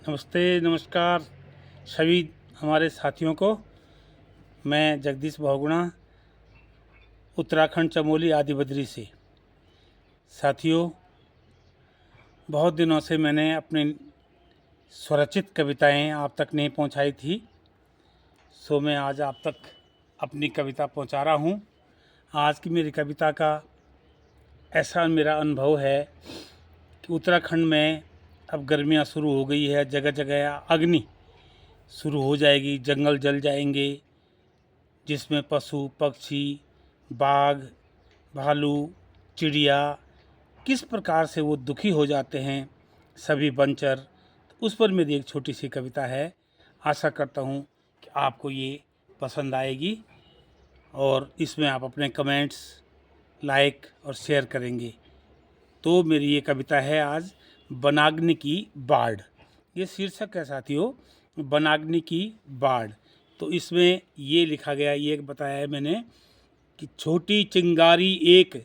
नमस्ते, नमस्कार सभी हमारे साथियों को। मैं जगदीश बहुगुणा उत्तराखंड चमोली आदि बद्री से। साथियों, बहुत दिनों से मैंने अपनी स्वरचित कविताएं आप तक नहीं पहुंचाई थी, सो मैं आज आप तक अपनी कविता पहुंचा रहा हूं। आज की मेरी कविता का ऐसा मेरा अनुभव है कि उत्तराखंड में अब गर्मियां शुरू हो गई है, जगह जगह अग्नि शुरू हो जाएगी, जंगल जल जाएंगे, जिसमें पशु पक्षी, बाघ, भालू, चिड़िया किस प्रकार से वो दुखी हो जाते हैं, सभी बनचर। उस पर मेरी एक छोटी सी कविता है। आशा करता हूँ कि आपको ये पसंद आएगी और इसमें आप अपने कमेंट्स, लाइक और शेयर करेंगे। तो मेरी ये कविता है आज वनाग्नि की बाढ़। ये शीर्षक है साथियों, वनाग्नि की बाढ़। तो इसमें ये लिखा गया, ये बताया है मैंने कि छोटी चिंगारी एक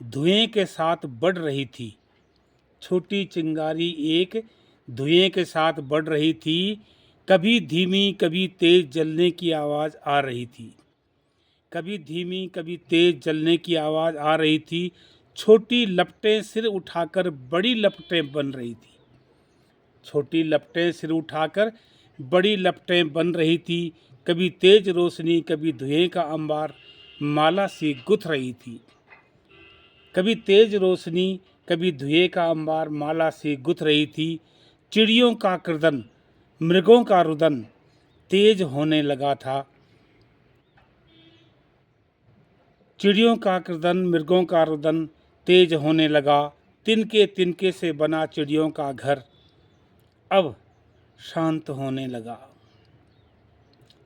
धुएं के साथ बढ़ रही थी। छोटी चिंगारी एक धुएं के साथ बढ़ रही थी, कभी धीमी कभी तेज जलने की आवाज़ आ रही थी। कभी धीमी कभी तेज जलने की आवाज़ आ रही थी। छोटी लपटें सिर उठाकर बड़ी लपटें बन रही थी। छोटी लपटें सिर उठाकर बड़ी लपटें बन रही थी। कभी तेज रोशनी कभी धुएं का अंबार माला सी गुथ रही थी। कभी तेज रोशनी कभी धुएं का अंबार माला सी गुथ रही थी। चिड़ियों का क्रदन, मृगों का रुदन तेज होने लगा था। चिड़ियों का क्रदन, मृगों का रुदन तेज होने लगा। तिनके तिनके से बना चिड़ियों का घर अब शांत होने लगा।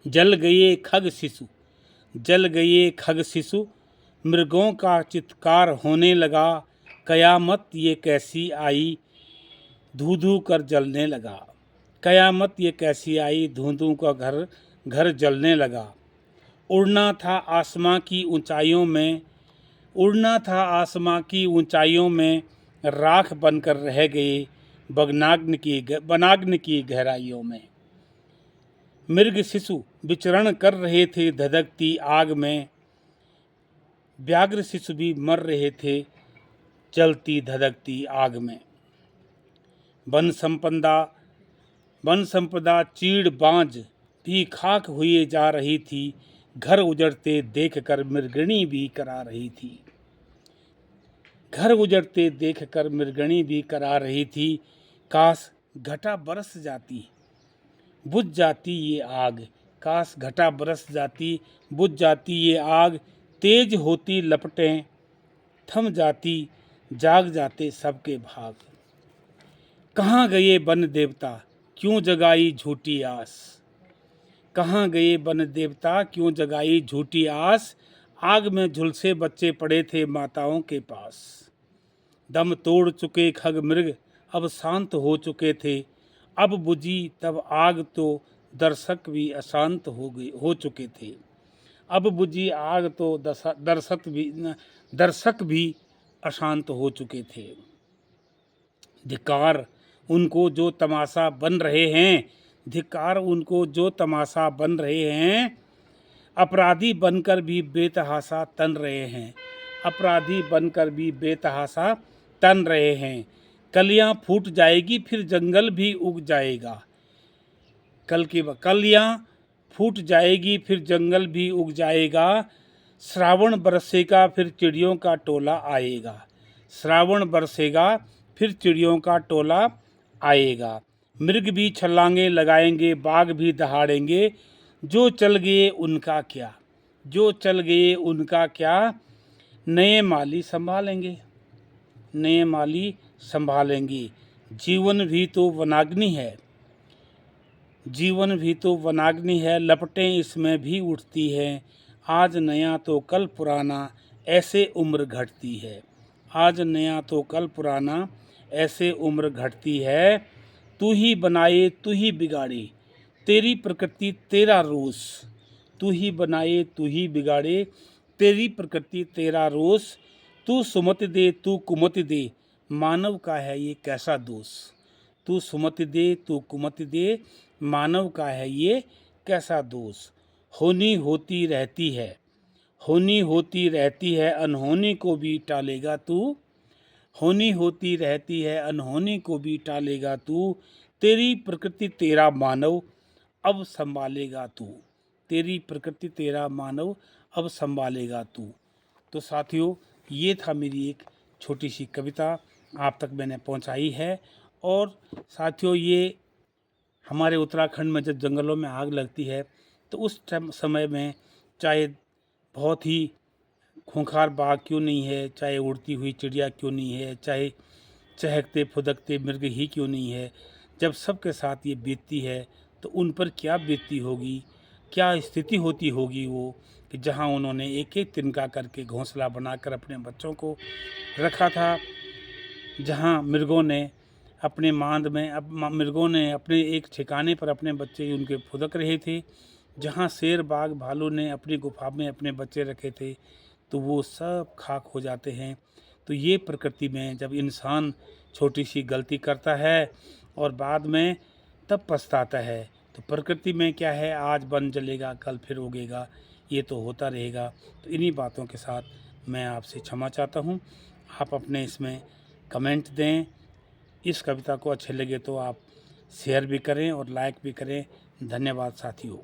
जल गए खग शिशु, जल गए खग शिशु, मृगों का चित्कार होने लगा। कयामत ये कैसी आई, धू धू कर जलने लगा। कयामत ये कैसी आई, धू धू का घर घर जलने लगा। उड़ना था आसमां की ऊंचाइयों में, उड़ना था आसमां की ऊंचाइयों में, राख बनकर रह गए वनाग्नि की गहराइयों में। मृग शिशु विचरण कर रहे थे धधकती आग में, व्याघ्र शिशु भी मर रहे थे जलती धधकती आग में। वन संपदा चीड़ बांझ भी खाक हुए जा रही थी। घर उजड़ते देखकर मृगणी भी करा रही थी। घर उजड़ते देखकर मृगणी भी करा रही थी। काश घटा बरस जाती, बुझ जाती ये आग। काश घटा बरस जाती, बुझ जाती ये आग। तेज होती लपटें थम जाती, जाग जाते सबके भाग। कहाँ गए वन देवता, क्यों जगाई झूठी आस। कहाँ गए वन देवता, क्यों जगाई झूठी आस। आग में झुलसे बच्चे पड़े थे माताओं के पास। दम तोड़ चुके खग मृग अब शांत हो चुके थे। अब बुझी तब आग तो दर्शक भी अशांत हो चुके थे। अब बुझी आग तो दर्शक भी अशांत हो चुके थे। धिक्कार उनको जो तमाशा बन रहे हैं, धिक्कार उनको जो तमाशा बन रहे हैं। अपराधी बनकर भी बेतहाशा तन रहे हैं। अपराधी बनकर भी बेतहाशा तन रहे हैं। कलियां फूट जाएगी फिर जंगल भी उग जाएगा। कलियां फूट जाएगी फिर जंगल भी उग जाएगा। श्रावण बरसेगा फिर चिड़ियों का टोला आएगा। श्रावण बरसेगा फिर चिड़ियों का टोला आएगा। मृग भी छलांगे लगाएंगे, बाघ भी दहाड़ेंगे। जो चल गए उनका क्या, जो चल गए उनका क्या। नए माली संभालेंगे, नए माली संभालेंगे। जीवन भी तो वनाग्नि है, जीवन भी तो वनाग्नि है। लपटें इसमें भी उठती हैं। आज नया तो कल पुराना ऐसे उम्र घटती है। आज नया तो कल पुराना ऐसे उम्र घटती है। तू ही बनाए तू ही बिगाड़े, तेरी प्रकृति तेरा रोष। तू ही बनाए तू ही बिगाड़े, तेरी प्रकृति तेरा रोष। तू सुमति दे तू कुमति दे, मानव का है ये कैसा दोष। तू सुमति दे तू कुमति दे, मानव का है ये कैसा दोष। होनी होती रहती है, होनी होती रहती है, अनहोनी को भी टालेगा तू। होनी होती रहती है, अनहोनी को भी टालेगा तू। तेरी प्रकृति तेरा मानव अब संभालेगा तू। तेरी प्रकृति तेरा मानव अब संभालेगा तू। तो साथियों, ये था मेरी एक छोटी सी कविता, आप तक मैंने पहुंचाई है। और साथियों, ये हमारे उत्तराखंड में जब जंगलों में आग लगती है तो उस समय में चाहे बहुत ही खूंखार बाघ क्यों नहीं है, चाहे उड़ती हुई चिड़िया क्यों नहीं है, चाहे चहकते फुदकते मृग ही क्यों नहीं है, जब सबके साथ ये बीतती है तो उन पर क्या बीतती होगी, क्या स्थिति होती होगी वो, कि जहाँ उन्होंने एक एक तिनका करके घोंसला बनाकर अपने बच्चों को रखा था, जहाँ मृगों ने अपने मांद में मृगों ने अपने एक ठिकाने पर अपने बच्चे उनके फुदक रहे थे, जहाँ शेर बाघ भालू ने अपनी गुफा में अपने बच्चे रखे थे, तो वो सब खाक हो जाते हैं। तो ये प्रकृति में जब इंसान छोटी सी गलती करता है और बाद में तब पछताता है, तो प्रकृति में क्या है, आज बन जलेगा कल फिर उगेगा, ये तो होता रहेगा। तो इन्हीं बातों के साथ मैं आपसे क्षमा चाहता हूँ। आप अपने इसमें कमेंट दें, इस कविता को अच्छे लगे तो आप शेयर भी करें और लाइक भी करें। धन्यवाद साथियों।